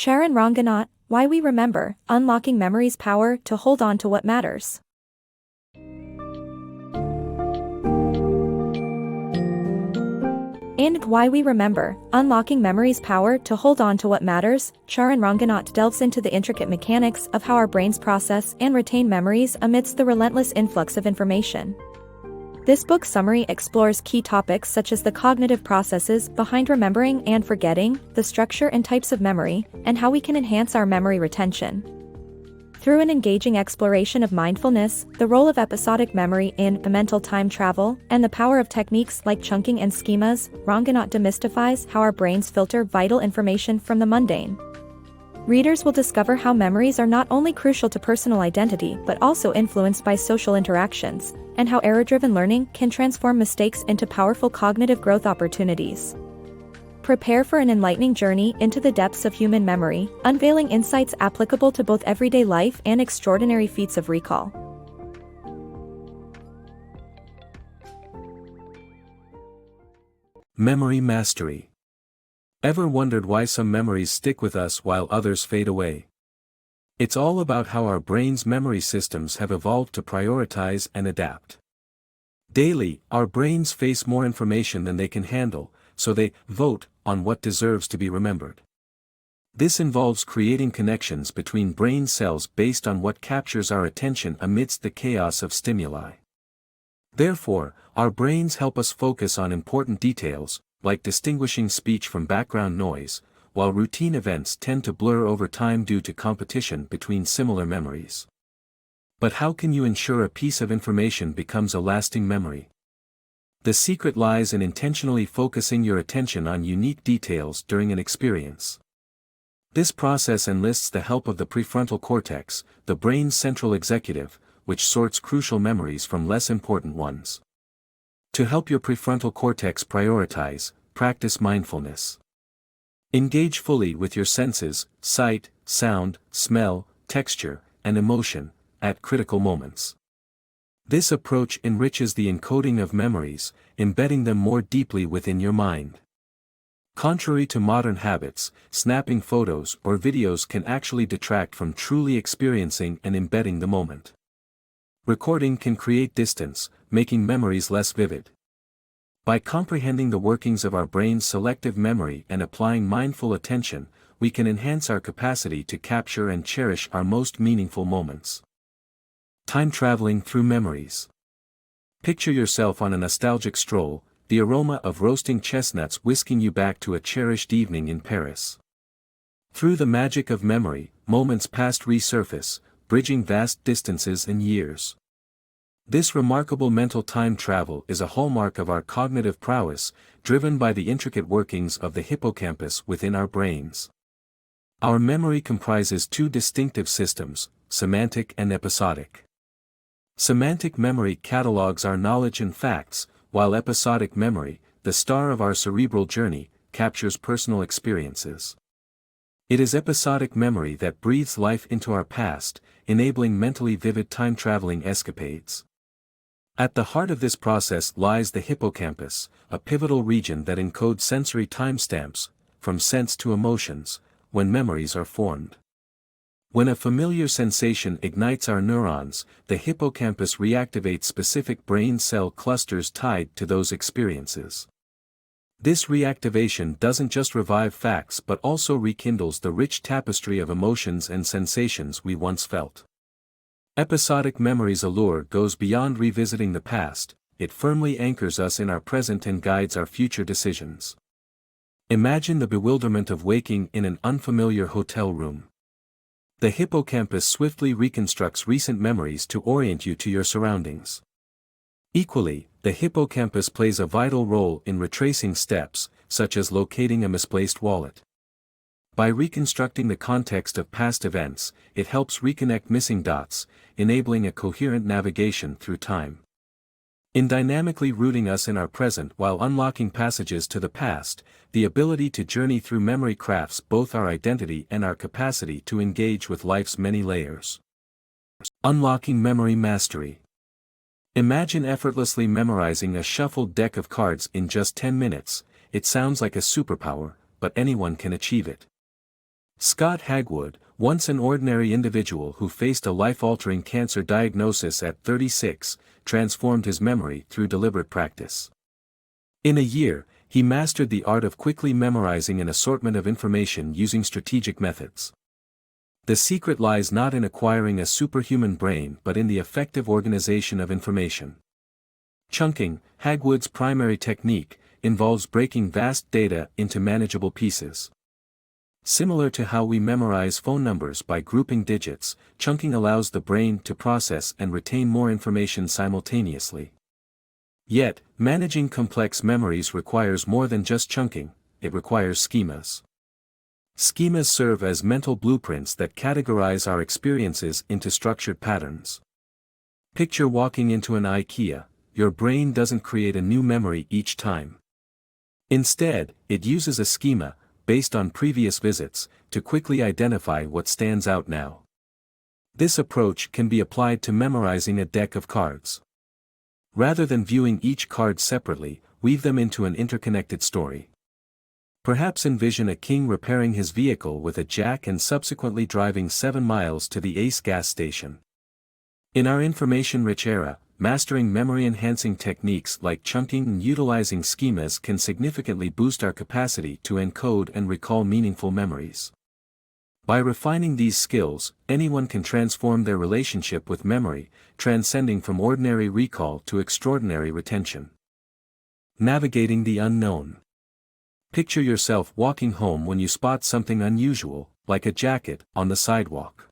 Charan Ranganath, Why We Remember, Unlocking Memory's Power to Hold On to What Matters. In Why We Remember, Unlocking Memory's Power to Hold On to What Matters, Charan Ranganath delves into the intricate mechanics of how our brains process and retain memories amidst the relentless influx of information. This book's summary explores key topics such as the cognitive processes behind remembering and forgetting, the structure and types of memory, and how we can enhance our memory retention. Through an engaging exploration of mindfulness, the role of episodic memory in mental time travel, and the power of techniques like chunking and schemas, Ranganath demystifies how our brains filter vital information from the mundane. Readers will discover how memories are not only crucial to personal identity but also influenced by social interactions, and how error-driven learning can transform mistakes into powerful cognitive growth opportunities. Prepare for an enlightening journey into the depths of human memory, unveiling insights applicable to both everyday life and extraordinary feats of recall. Memory mastery. Ever wondered why some memories stick with us while others fade away? It's all about how our brain's memory systems have evolved to prioritize and adapt. Daily, our brains face more information than they can handle, so they vote on what deserves to be remembered. This involves creating connections between brain cells based on what captures our attention amidst the chaos of stimuli. Therefore, our brains help us focus on important details, like distinguishing speech from background noise, while routine events tend to blur over time due to competition between similar memories. But how can you ensure a piece of information becomes a lasting memory? The secret lies in intentionally focusing your attention on unique details during an experience. This process enlists the help of the prefrontal cortex, the brain's central executive, which sorts crucial memories from less important ones. To help your prefrontal cortex prioritize, practice mindfulness. Engage fully with your senses, sight, sound, smell, texture, and emotion, at critical moments. This approach enriches the encoding of memories, embedding them more deeply within your mind. Contrary to modern habits, snapping photos or videos can actually detract from truly experiencing and embedding the moment. Recording can create distance, making memories less vivid. By comprehending the workings of our brain's selective memory and applying mindful attention, we can enhance our capacity to capture and cherish our most meaningful moments. Time traveling through memories. Picture yourself on a nostalgic stroll, the aroma of roasting chestnuts whisking you back to a cherished evening in Paris. Through the magic of memory, moments past resurface, bridging vast distances and years. This remarkable mental time travel is a hallmark of our cognitive prowess, driven by the intricate workings of the hippocampus within our brains. Our memory comprises two distinctive systems, semantic and episodic. Semantic memory catalogs our knowledge and facts, while episodic memory, the star of our cerebral journey, captures personal experiences. It is episodic memory that breathes life into our past, enabling mentally vivid time-traveling escapades. At the heart of this process lies the hippocampus, a pivotal region that encodes sensory timestamps, from sense to emotions, when memories are formed. When a familiar sensation ignites our neurons, the hippocampus reactivates specific brain cell clusters tied to those experiences. This reactivation doesn't just revive facts but also rekindles the rich tapestry of emotions and sensations we once felt. Episodic memory's allure goes beyond revisiting the past, it firmly anchors us in our present and guides our future decisions. Imagine the bewilderment of waking in an unfamiliar hotel room. The hippocampus swiftly reconstructs recent memories to orient you to your surroundings. Equally, the hippocampus plays a vital role in retracing steps, such as locating a misplaced wallet. By reconstructing the context of past events, it helps reconnect missing dots, enabling a coherent navigation through time. In dynamically rooting us in our present while unlocking passages to the past, the ability to journey through memory crafts both our identity and our capacity to engage with life's many layers. Unlocking memory mastery. Imagine effortlessly memorizing a shuffled deck of cards in just 10 minutes. It sounds like a superpower, but anyone can achieve it. Scott Hagwood, once an ordinary individual who faced a life-altering cancer diagnosis at 36, transformed his memory through deliberate practice. In a year, he mastered the art of quickly memorizing an assortment of information using strategic methods. The secret lies not in acquiring a superhuman brain but in the effective organization of information. Chunking, Hagwood's primary technique, involves breaking vast data into manageable pieces. Similar to how we memorize phone numbers by grouping digits, chunking allows the brain to process and retain more information simultaneously. Yet, managing complex memories requires more than just chunking, it requires schemas. Schemas serve as mental blueprints that categorize our experiences into structured patterns. Picture walking into an IKEA. Your brain doesn't create a new memory each time. Instead, it uses a schema, based on previous visits, to quickly identify what stands out now. This approach can be applied to memorizing a deck of cards. Rather than viewing each card separately, weave them into an interconnected story. Perhaps envision a king repairing his vehicle with a jack and subsequently driving 7 miles to the Ace gas station. In our information-rich era, mastering memory-enhancing techniques like chunking and utilizing schemas can significantly boost our capacity to encode and recall meaningful memories. By refining these skills, anyone can transform their relationship with memory, transcending from ordinary recall to extraordinary retention. Navigating the unknown. Picture yourself walking home when you spot something unusual, like a jacket, on the sidewalk.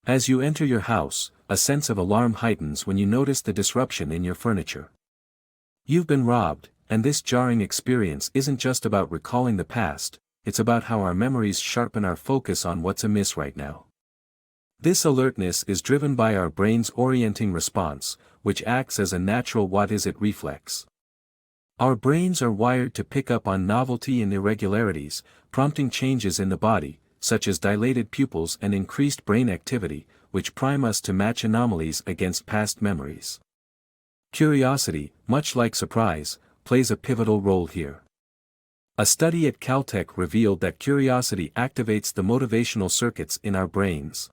As you enter your house, a sense of alarm heightens when you notice the disruption in your furniture. You've been robbed, and this jarring experience isn't just about recalling the past, it's about how our memories sharpen our focus on what's amiss right now. This alertness is driven by our brain's orienting response, which acts as a natural what-is-it reflex. Our brains are wired to pick up on novelty and irregularities, prompting changes in the body, such as dilated pupils and increased brain activity, which prime us to match anomalies against past memories. Curiosity, much like surprise, plays a pivotal role here. A study at Caltech revealed that curiosity activates the motivational circuits in our brains.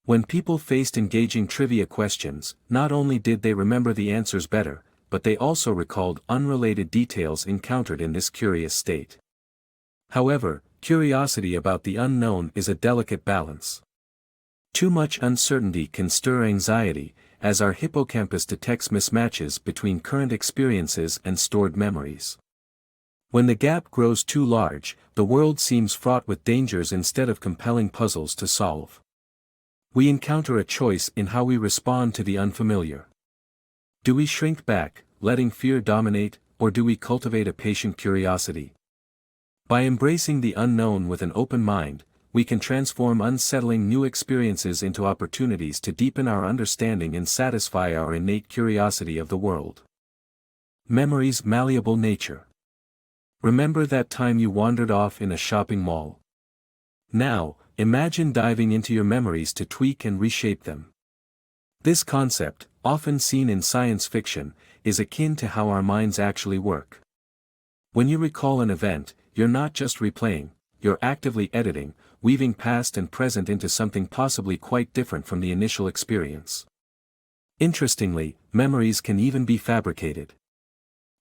When people faced engaging trivia questions, not only did they remember the answers better, but they also recalled unrelated details encountered in this curious state. However, curiosity about the unknown is a delicate balance. Too much uncertainty can stir anxiety, as our hippocampus detects mismatches between current experiences and stored memories. When the gap grows too large, the world seems fraught with dangers instead of compelling puzzles to solve. We encounter a choice in how we respond to the unfamiliar. Do we shrink back, letting fear dominate, or do we cultivate a patient curiosity? By embracing the unknown with an open mind, we can transform unsettling new experiences into opportunities to deepen our understanding and satisfy our innate curiosity of the world. Memory's malleable nature. Remember that time you wandered off in a shopping mall? Now, imagine diving into your memories to tweak and reshape them. This concept, often seen in science fiction, is akin to how our minds actually work. When you recall an event, you're not just replaying, you're actively editing, weaving past and present into something possibly quite different from the initial experience. Interestingly, memories can even be fabricated.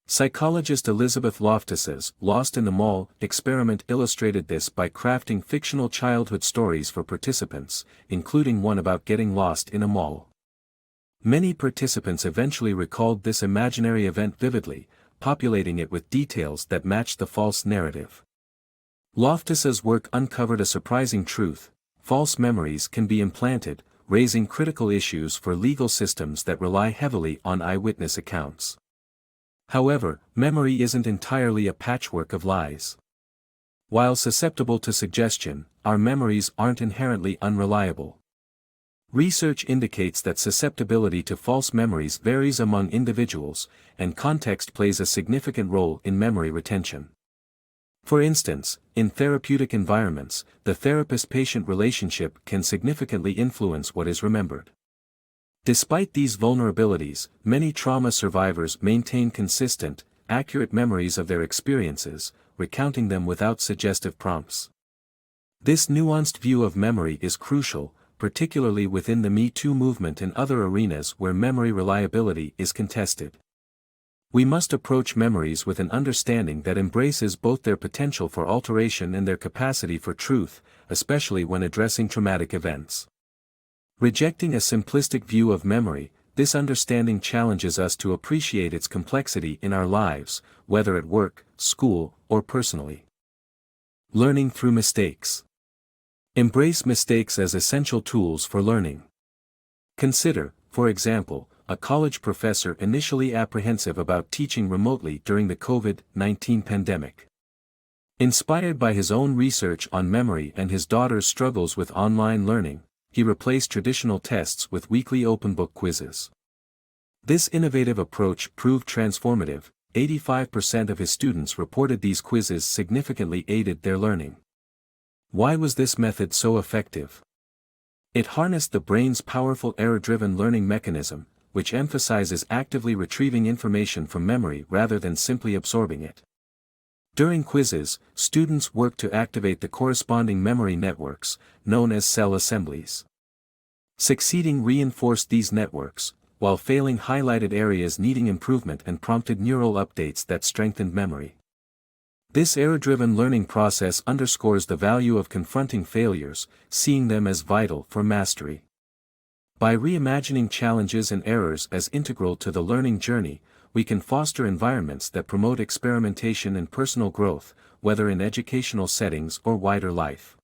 Psychologist Elizabeth Loftus's Lost in the Mall experiment illustrated this by crafting fictional childhood stories for participants, including one about getting lost in a mall. Many participants eventually recalled this imaginary event vividly, populating it with details that matched the false narrative. Loftus's work uncovered a surprising truth: false memories can be implanted, raising critical issues for legal systems that rely heavily on eyewitness accounts. However, memory isn't entirely a patchwork of lies. While susceptible to suggestion, our memories aren't inherently unreliable. Research indicates that susceptibility to false memories varies among individuals, and context plays a significant role in memory retention. For instance, in therapeutic environments, the therapist-patient relationship can significantly influence what is remembered. Despite these vulnerabilities, many trauma survivors maintain consistent, accurate memories of their experiences, recounting them without suggestive prompts. This nuanced view of memory is crucial, particularly within the Me Too movement and other arenas where memory reliability is contested. We must approach memories with an understanding that embraces both their potential for alteration and their capacity for truth, especially when addressing traumatic events. Rejecting a simplistic view of memory, this understanding challenges us to appreciate its complexity in our lives, whether at work, school, or personally. Learning through mistakes. Embrace mistakes as essential tools for learning. Consider, for example, a college professor initially apprehensive about teaching remotely during the COVID-19 pandemic. Inspired by his own research on memory and his daughter's struggles with online learning, he replaced traditional tests with weekly open-book quizzes. This innovative approach proved transformative. 85% of his students reported these quizzes significantly aided their learning. Why was this method so effective? It harnessed the brain's powerful error-driven learning mechanism, which emphasizes actively retrieving information from memory rather than simply absorbing it. During quizzes, students worked to activate the corresponding memory networks, known as cell assemblies. Succeeding reinforced these networks, while failing highlighted areas needing improvement and prompted neural updates that strengthened memory. This error-driven learning process underscores the value of confronting failures, seeing them as vital for mastery. By reimagining challenges and errors as integral to the learning journey, we can foster environments that promote experimentation and personal growth, whether in educational settings or wider life.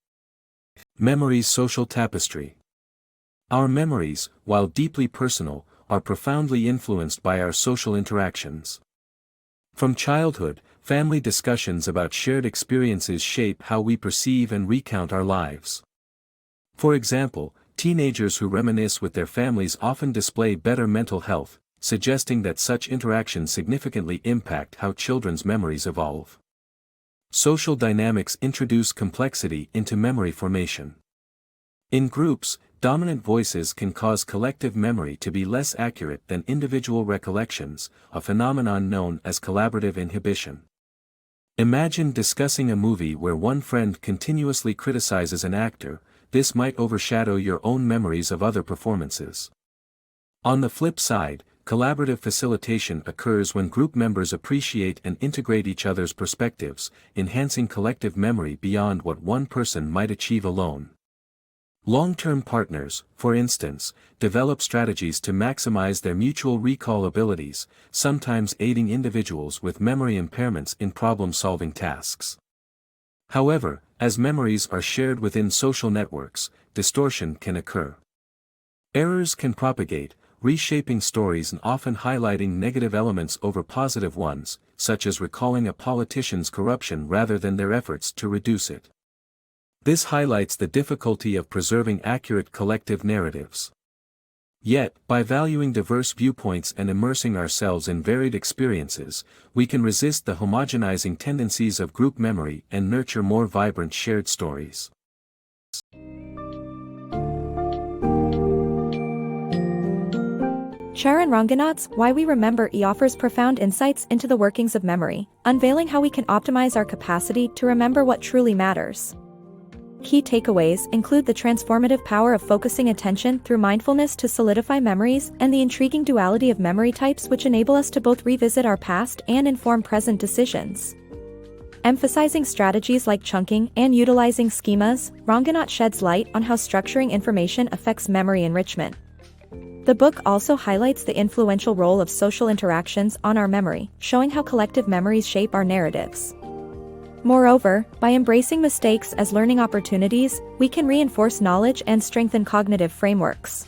Memory's social tapestry. Our memories, while deeply personal, are profoundly influenced by our social interactions. From childhood, family discussions about shared experiences shape how we perceive and recount our lives. For example, teenagers who reminisce with their families often display better mental health, suggesting that such interactions significantly impact how children's memories evolve. Social dynamics introduce complexity into memory formation. In groups, dominant voices can cause collective memory to be less accurate than individual recollections, a phenomenon known as collaborative inhibition. Imagine discussing a movie where one friend continuously criticizes an actor. This might overshadow your own memories of other performances. On the flip side, collaborative facilitation occurs when group members appreciate and integrate each other's perspectives, enhancing collective memory beyond what one person might achieve alone. Long-term partners, for instance, develop strategies to maximize their mutual recall abilities, sometimes aiding individuals with memory impairments in problem-solving tasks. However, as memories are shared within social networks, distortion can occur. Errors can propagate, reshaping stories and often highlighting negative elements over positive ones, such as recalling a politician's corruption rather than their efforts to reduce it. This highlights the difficulty of preserving accurate collective narratives. Yet, by valuing diverse viewpoints and immersing ourselves in varied experiences, we can resist the homogenizing tendencies of group memory and nurture more vibrant shared stories. Charan Ranganath's Why We Remember offers profound insights into the workings of memory, unveiling how we can optimize our capacity to remember what truly matters. Key takeaways include the transformative power of focusing attention through mindfulness to solidify memories and the intriguing duality of memory types which enable us to both revisit our past and inform present decisions. Emphasizing strategies like chunking and utilizing schemas, Ranganath sheds light on how structuring information affects memory enrichment. The book also highlights the influential role of social interactions on our memory, showing how collective memories shape our narratives. Moreover, by embracing mistakes as learning opportunities, we can reinforce knowledge and strengthen cognitive frameworks.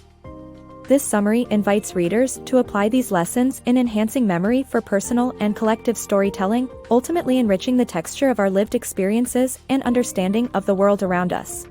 This summary invites readers to apply these lessons in enhancing memory for personal and collective storytelling, ultimately enriching the texture of our lived experiences and understanding of the world around us.